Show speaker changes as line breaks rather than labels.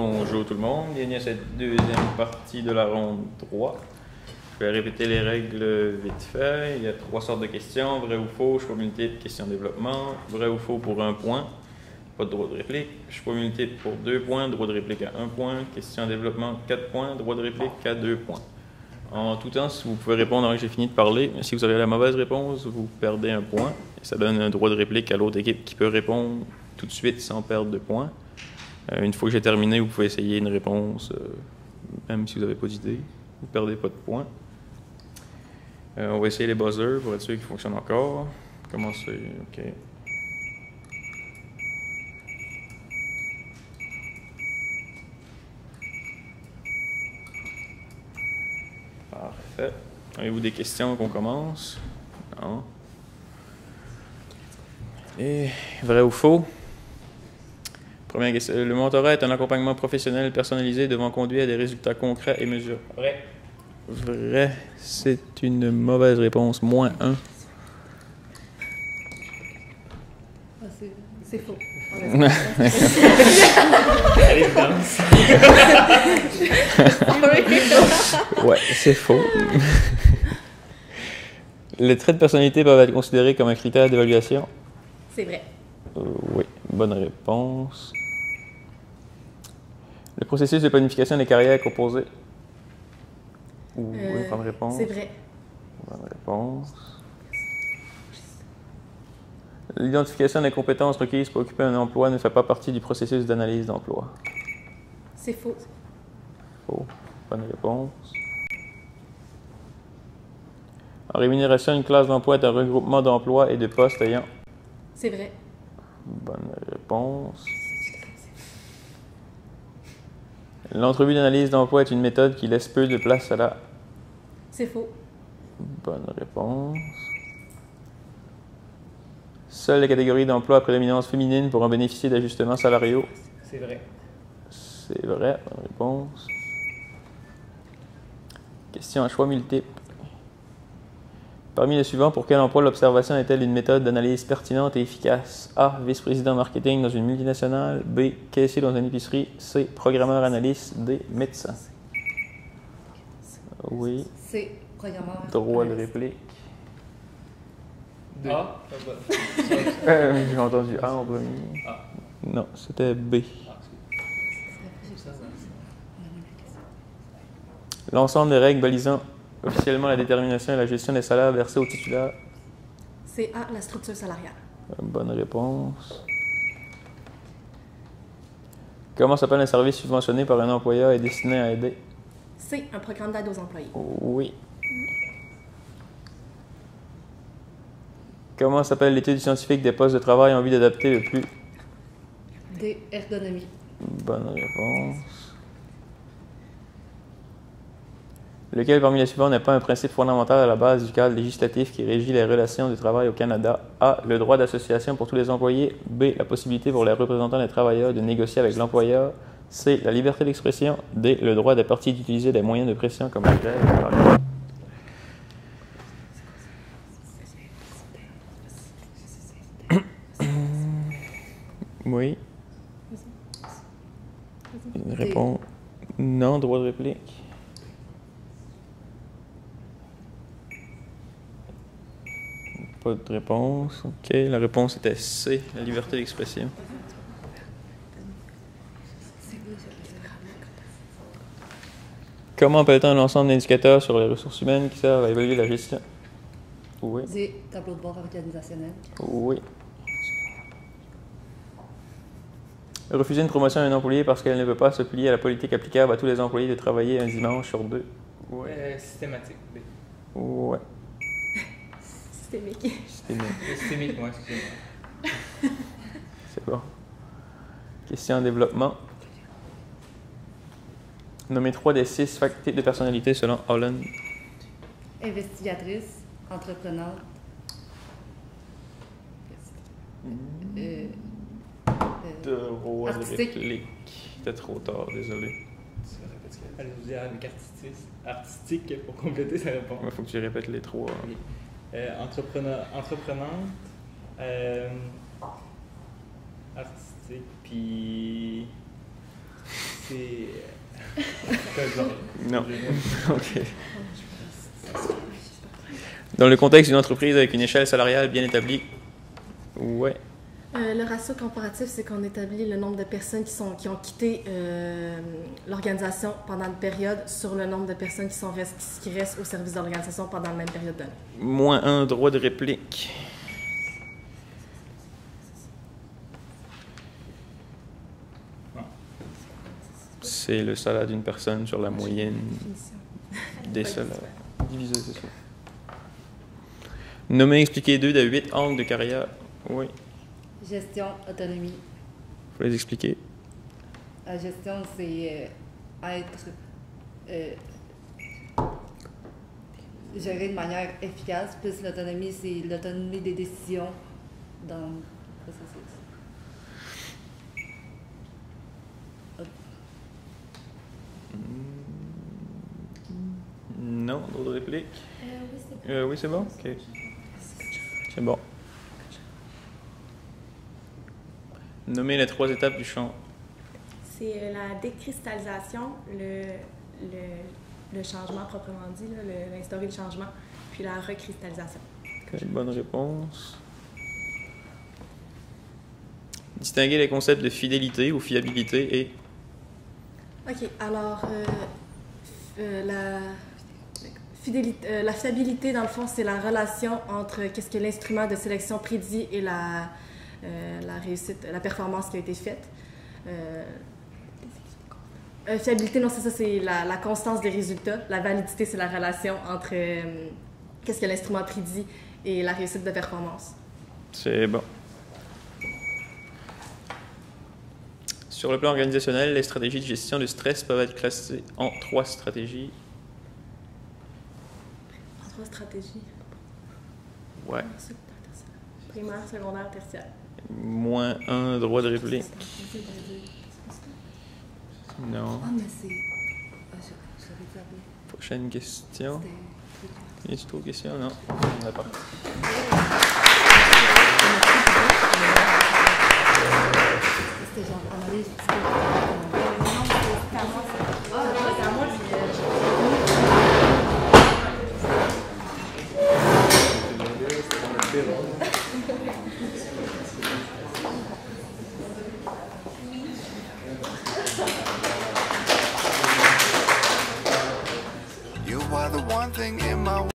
bonjour tout le monde. Bienvenue à cette deuxième partie de la ronde 3. Je vais répéter les règles vite fait. Il y a 3 sortes de questions. Vrai ou faux, choix multiple, question développement. Vrai ou faux pour 1 point. Pas de droit de réplique. Choix multiple pour 2 points. Droit de réplique à 1 point. Question développement 4 points. Droit de réplique à 2 points. En tout temps, si vous pouvez répondre avant que j'ai fini de parler, si vous avez la mauvaise réponse, vous perdez 1 point. Et ça donne un droit de réplique à l'autre équipe qui peut répondre tout de suite sans perdre de points. Une fois que j'ai terminé, vous pouvez essayer une réponse, même si vous n'avez pas d'idée. Vous ne perdez pas de points. On va essayer les buzzers pour être sûr qu'ils fonctionnent encore. Commencez. OK. Parfait. Avez-vous des questions qu'on commence? Non. Et vrai ou faux? Première question. Le mentorat est un accompagnement professionnel personnalisé devant conduire à des résultats concrets et mesurables. Vrai. Vrai, c'est une mauvaise réponse. -1.
C'est faux.
Ouais, c'est faux. Les traits de personnalité peuvent être considérés comme un critère d'évaluation.
C'est vrai.
Oui, bonne réponse. Le processus de planification des carrières est composé. Oui, bonne réponse.
C'est vrai.
Bonne réponse. L'identification des compétences requises pour occuper un emploi ne fait pas partie du processus d'analyse d'emploi.
C'est faux.
Faux. Bonne réponse. En rémunération, une classe d'emploi est un regroupement d'emplois et de postes ayant.
C'est vrai.
Bonne réponse. L'entrevue d'analyse d'emploi est une méthode qui laisse peu de place à la.
C'est faux.
Bonne réponse. Seules les catégories d'emploi à prédominance féminine pourront bénéficier d'ajustements salariaux.
C'est vrai.
C'est vrai. Bonne réponse. Question à choix multiple. Parmi les suivants, pour quel emploi l'observation est-elle une méthode d'analyse pertinente et efficace? A. Vice-président marketing dans une multinationale. B. Caissier dans une épicerie. C. Programmeur analyste. D. Médecin. Oui.
C'est programmeur.
Droit de réplique.
A.
J'ai entendu A en premier.
A.
Non, c'était B. L'ensemble des règles balisant officiellement la détermination et la gestion des salaires versés aux titulaires.
C'est A, la structure salariale.
Bonne réponse. Comment s'appelle un service subventionné par un employeur et destiné à aider?
C'est un programme d'aide aux employés.
Oui. Comment s'appelle l'étude scientifique des postes de travail en vue d'adapter le plus?
D, ergonomie.
Bonne réponse. Lequel parmi les suivants n'est pas un principe fondamental à la base du cadre législatif qui régit les relations de travail au Canada? A. Le droit d'association pour tous les employés. B. La possibilité pour les représentants des travailleurs de négocier avec l'employeur. C. La liberté d'expression. D. Le droit des parties d'utiliser des moyens de pression comme la grève. Oui. Une réponse. Non, droit de réplique. Pas de réponse. OK. La réponse était C, la liberté d'expression. Comment appelle-t-on l'ensemble d'indicateurs sur les ressources humaines qui servent à évaluer la gestion? Oui.
D, tableau de bord organisationnel.
Oui. Refuser une promotion à un employé parce qu'elle ne veut pas se plier à la politique applicable à tous les employés de travailler un dimanche sur 2. Oui.
Systématique. B.
Ouais.
Systémique.
Systémique.
Systémique, moi, excusez-moi.
C'est bon. Question en développement. Nommez 3 des 6 facultés de personnalité selon Holland.
Investigatrice, entreprenante.
Droit de
Artistique.
réplique. C'était trop tard, désolé.
Allez, vous dire avec artistique pour compléter sa réponse.
Il faut que tu répètes les 3.
Oui. Entreprenante, artistique, puis C'est. Code
Non. OK. Dans le contexte d'une entreprise avec une échelle salariale bien établie, ouais.
Le ratio comparatif, c'est qu'on établit le nombre de personnes qui ont quitté l'organisation pendant une période sur le nombre de personnes qui restent au service de l'organisation pendant la même période donnée.
Moins un droit de réplique. C'est le salaire d'une personne sur la moyenne des salaires. Divisé, c'est ça. Nommer, expliquer 2 de 8 angles de carrière. Oui.
Gestion, autonomie.
Faut les expliquer.
La gestion, c'est être géré de manière efficace, plus l'autonomie, c'est l'autonomie des décisions dans le processus.
Non, d'autres répliques? Oui, c'est bon? OK. C'est bon. Nommer les 3 étapes du champ.
C'est la décristallisation, le changement proprement dit, l'instaurer le changement, puis la recristallisation.
OK, bonne réponse. Distinguer les concepts de fidélité ou fiabilité et...
OK, alors, la fiabilité, dans le fond, c'est la relation entre qu'est-ce que l'instrument de sélection prédit et la réussite, la performance qui a été faite. Fiabilité, non, c'est ça, c'est la constance des résultats. La validité, c'est la relation entre qu'est-ce que l'instrument prédit et la réussite de performance.
C'est bon. Sur le plan organisationnel, les stratégies de gestion du stress peuvent être classées en 3 stratégies.
En 3 stratégies.
Ouais.
Primaire, secondaire, tertiaire.
Moins un droit de réplique. Non.
Ah, mais c'est... j'avais zappé.
Prochaine question. Y a-t-il d'autres questions? Non. On n'a pas.
C'était genre analyse.
You are the one thing in my